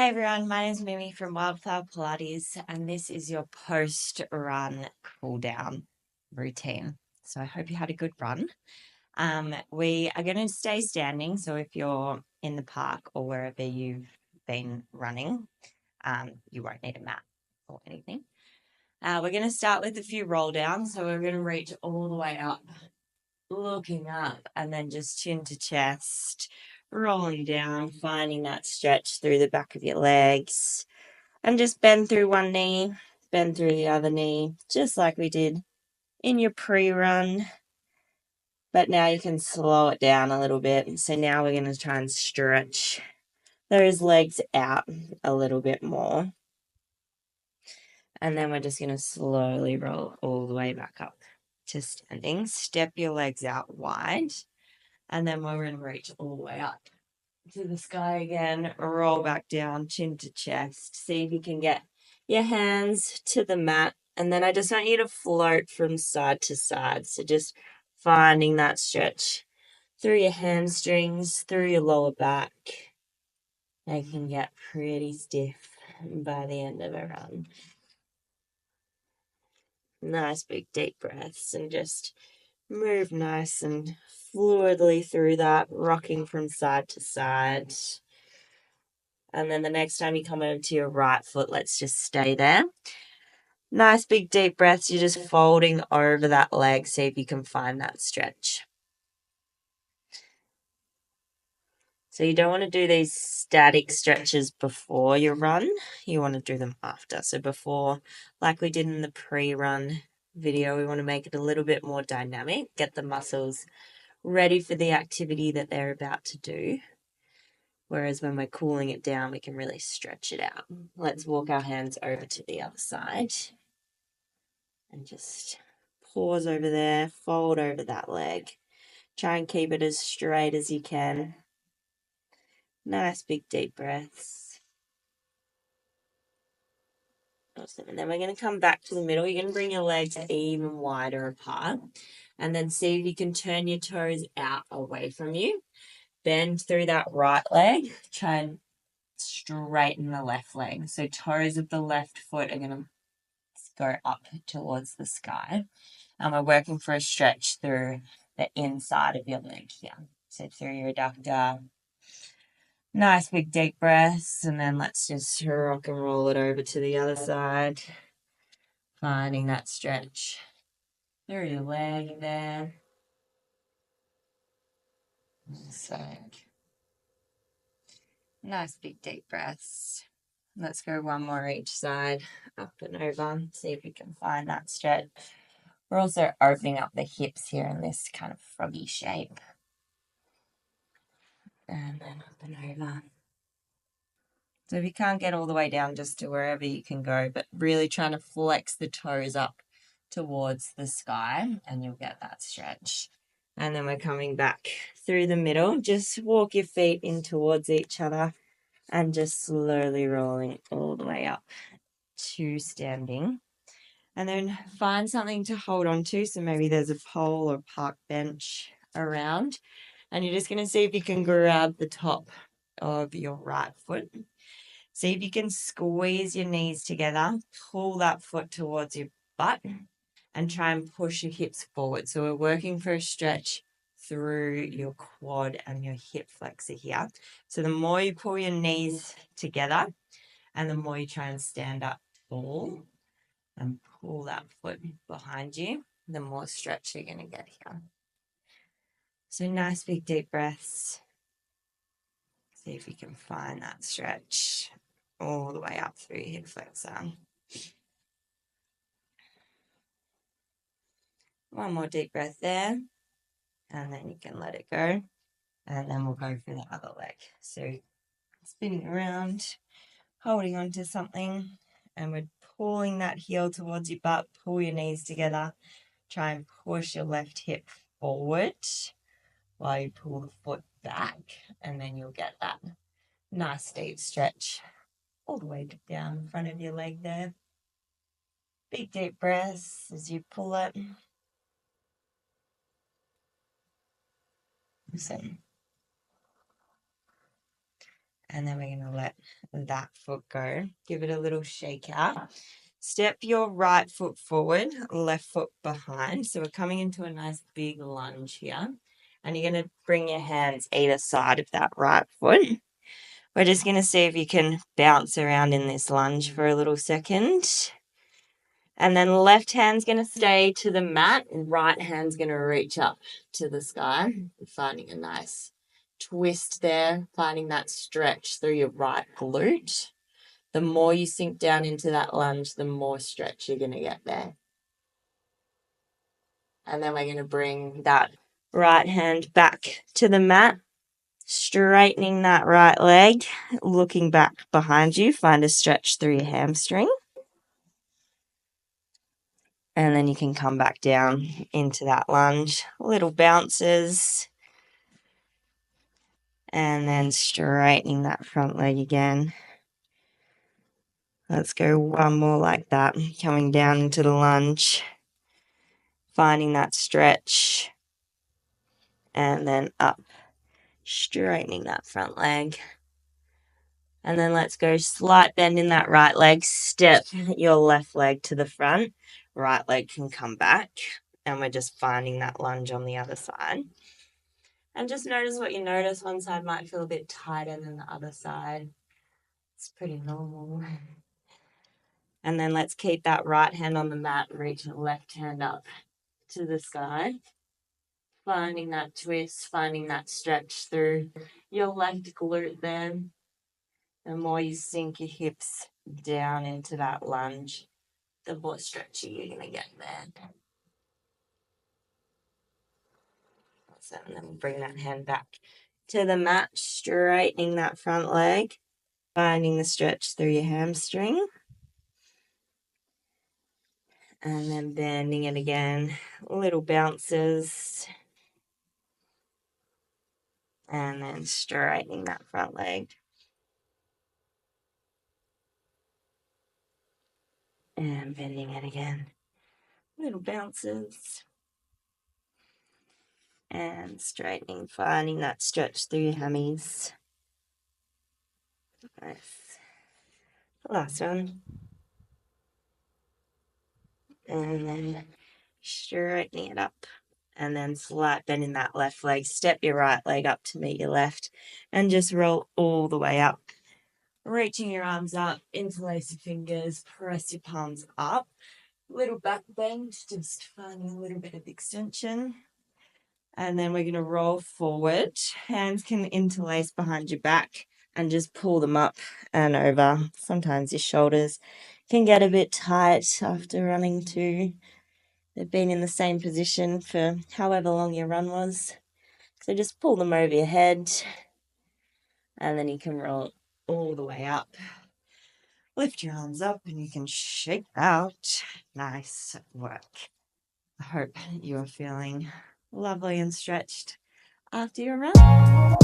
Hi everyone, my name is Mimi from Wildflower Pilates, and this is your post-run cool down routine. So I hope you had a good run. We are going to stay standing, so if you're in the park or wherever you've been running, you won't need a mat or anything. We're going to start with a few roll downs, so we're going to reach all the way up, looking up, and then just chin to chest, rolling down, finding that stretch through the back of your legs, and just bend through one knee, bend through the other knee, just like we did in your pre-run. But now you can slow it down a little bit. So now we're going to try and stretch those legs out a little bit more. And then we're just going to slowly roll all the way back up to standing. Step your legs out wide. And then we're going to reach all the way up to the sky again. Roll back down, chin to chest. See if you can get your hands to the mat. And then I just want you to float from side to side. So just finding that stretch through your hamstrings, through your lower back. They can get pretty stiff by the end of a run. Nice big deep breaths and just move nice and fluidly through that, rocking from side to side. And then the next time you come over to your right foot, let's just stay there. Nice big deep breaths. You're just folding over that leg. See if you can find that stretch. So you don't want to do these static stretches before your run. You want to do them after. So before, like we did in the pre-run video, we want to make it a little bit more dynamic, get the muscles ready for the activity that they're about to do. Whereas when we're cooling it down, we can really stretch it out. Let's walk our hands over to the other side. And just pause over there, fold over that leg. Try and keep it as straight as you can. Nice big deep breaths. Awesome. And then we're going to come back to the middle. You're going to bring your legs even wider apart. And then see if you can turn your toes out away from you. Bend through that right leg. Try and straighten the left leg. So toes of the left foot are going to go up towards the sky. And we're working for a stretch through the inside of your leg here. So through your adductor. Nice big deep breaths. And then let's just rock and roll it over to the other side. Finding that stretch through your leg there. So nice big deep breaths. Let's go one more each side, up and over. See if we can find that stretch. We're also opening up the hips here in this kind of froggy shape. And then up and over. So if you can't get all the way down, just to wherever you can go, but really trying to flex the toes up towards the sky, and you'll get that stretch. And then we're coming back through the middle. Just walk your feet in towards each other and just slowly rolling all the way up to standing. And then find something to hold on to. So maybe there's a pole or park bench around. And you're just going to see if you can grab the top of your right foot. See if you can squeeze your knees together, pull that foot towards your butt, and try and push your hips forward. So we're working for a stretch through your quad and your hip flexor here. So the more you pull your knees together and the more you try and stand up tall and pull that foot behind you, the more stretch you're going to get here. So nice big deep breaths. See if you can find that stretch all the way up through your hip flexor. One more deep breath there, and then you can let it go. And then we'll go for the other leg. So spinning around, holding on to something, and we're pulling that heel towards your butt. Pull your knees together. Try and push your left hip forward while you pull the foot back, and then you'll get that nice deep stretch all the way down in front of your leg there. Big deep breaths as you pull it. So, And then we're going to let that foot go. Give it a little shake out. Step your right foot forward, left foot behind. So we're coming into a nice big lunge here. And you're going to bring your hands either side of that right foot. We're just going to see if you can bounce around in this lunge for a little second. And then left hand's going to stay to the mat. Right hand's going to reach up to the sky. Finding a nice twist there. Finding that stretch through your right glute. The more you sink down into that lunge, the more stretch you're going to get there. And then we're going to bring that right hand back to the mat. Straightening that right leg. Looking back behind you. Find a stretch through your hamstring. And then you can come back down into that lunge. Little bounces. And then straightening that front leg again. Let's go one more like that. Coming down into the lunge. Finding that stretch. And then up. Straightening that front leg. And then let's go slight bend in that right leg. Step your left leg to the front. Right leg can come back. And we're just finding that lunge on the other side. And just notice what you notice. One side might feel a bit tighter than the other side. It's pretty normal. And then let's keep that right hand on the mat. Reach the left hand up to the sky. Finding that twist, finding that stretch through your left glute there. The more you sink your hips down into that lunge, the more stretchy you're going to get there. So, and then bring that hand back to the mat, straightening that front leg, finding the stretch through your hamstring. And then bending it again, little bounces. And then straightening that front leg. And bending it again, little bounces. And straightening, finding that stretch through your hammies. Nice. Last one. And then straightening it up. And then slight bend in that left leg. Step your right leg up to meet your left. And just roll all the way up. Reaching your arms up, interlace your fingers, press your palms up. Little back bend, just finding a little bit of extension. And then we're going to roll forward. Hands can interlace behind your back and just pull them up and over. Sometimes your shoulders can get a bit tight after running too. They've been in the same position for however long your run was. So just pull them over your head. And then you can roll all the way up. Lift your arms up and you can shake out. Nice work. I hope you're feeling lovely and stretched after your run.